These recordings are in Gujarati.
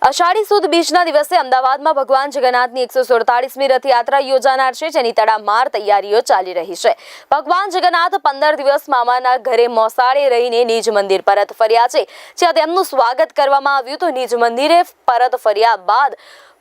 અષાઢી સુદ બીજના દિવસે અમદાવાદમાં ભગવાન જગન્નાથની 147મી રથયાત્રા યોજાનાર છે, જેની તડામાર તૈયારીઓ ચાલી રહી છે। ભગવાન જગન્નાથ 15 દિવસ મામાના ઘરે મોસાળે રહીને નિજ મંદિર પરત ફર્યા છે, જ્યાં તેમનું સ્વાગત કરવામાં આવ્યું। તો નિજ મંદિરે પરત ફર્યા બાદ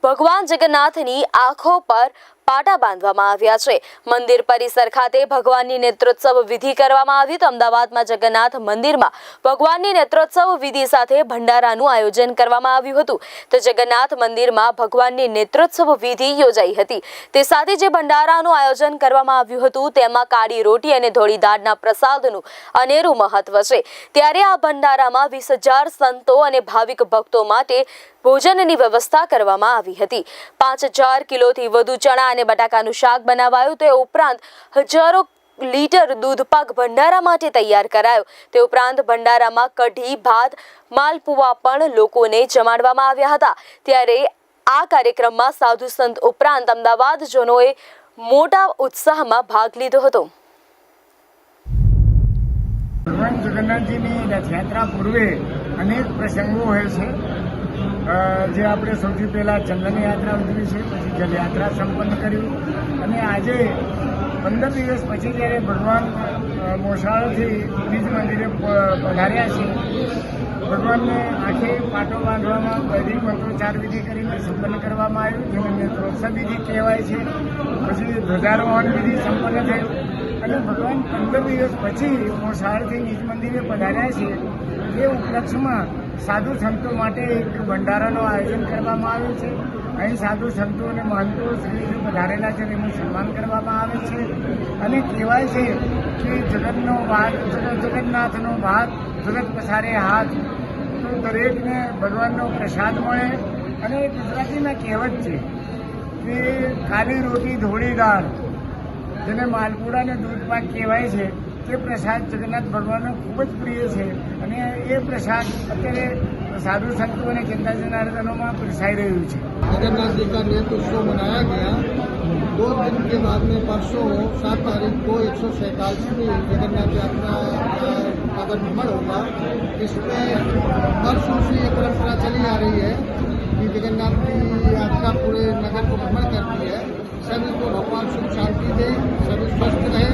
ભગવાન જગન્નાથની આંખો પર પાટા બાંધવામાં આવ્યા છે। મંદિર પરિસર ખાતે ભગવાનની નેત્રોત્સવ વિધિ કરવામાં આવી। તો અમદાવાદમાં જગન્નાથ મંદિરમાં ભગવાનની નેત્રોત્સવ વિધિ સાથે ભંડારાનું આયોજન કરવામાં આવ્યું હતું। તો જગન્નાથ મંદિરમાં ભગવાનની નેત્રોત્સવ વિધિ યોજાઈ હતી। તે સાથે જે ભંડારાનું આયોજન કરવામાં આવ્યું હતું તેમાં કાળી રોટી અને ધોળી દાળના પ્રસાદનું અનેરું મહત્વ છે। ત્યારે આ ભંડારામાં 20,000 સંતો અને ભાવિક ભક્તો માટે ભોજનની વ્યવસ્થા કરવામાં આવી હતી। 5,000 કિલોથી વધુ ચણા અને બટાકાનું શાક બનાવાયું। તે ઉપરાંત હજારો લીટર દૂધ પાક ભંડારા માટે તૈયાર કરાયો। તે ઉપરાંત ભંડારામાં કઢી, ભાત, માલપુઆ પણ લોકોને જમાડવામાં આવ્યા હતા। ત્યારે આ કાર્યક્રમમાં સાધુ સંત ઉપરાંત અમદાવાદજનોએ મોટા ઉત્સાહમાં ભાગ લીધો હતો। ભગવાન જગન્નાથજીની રથયાત્રા પૂર્વે અનેક પ્રસંગો હોય છે, જે આપણે સૌથી પહેલાં ચંદન યાત્રા ઉજવી છે, પછી જલયાત્રા સંપન્ન કરી અને આજે 15 દિવસ પછી જ્યારે ભગવાન મોસાળથી નિજ મંદિરે પધાર્યા છે, ભગવાનને આંખે પાટો બાંધવામાં બધી મંત્રોચ્ચાર વિધિ કરીને સંપન્ન કરવામાં આવ્યું, જેને નેત્રોત્સવ વિધિ કહેવાય છે। પછી ધ્વજારોહણ વિધિ સંપન્ન થયું અને ભગવાન 15 દિવસ પછી મોસાળથી નિજ મંદિરે પધાર્યા છે, તે ઉપલક્ષમાં સાધુ સંતો માટે એક ભંડારાનું આયોજન કરવામાં આવ્યું છે। અહીં સાધુ સંતો અને મહંતો શ્રી પધારેલા છે, તેમનું સન્માન કરવામાં આવે છે અને કહેવાય છે કે જગન્નાથનો ભાત જગત પસારે હાથ, તો દરેકને ભગવાનનો પ્રસાદ મળે। અને ગુજરાતીમાં કહેવત છે કે કાળી રોટી ધોળી દાળ, જેને માલપુડા અને દૂધ પાક કહેવાય છે, તે પ્રસાદ જગન્નાથ ભગવાનનો ખૂબ જ પ્રિય છે અને એ પ્રસાદ અત્યારે साधु संतों ने चिंता जनार्दनों में पिरसाई रही है। जगन्नाथ जी का नेत्रोत्सव मनाया गया। 2 दिन के बाद में परसों 7 तारीख को 147वीं जगन्नाथ यात्रा का भ्रमण होगा। इसमें वर्षों से ये परंपरा चली आ रही है कि जगन्नाथ की यात्रा पूरे नगर को भ्रमण करती है। सभी को भगवान सुख शांति दे, सभी स्वस्थ रहे।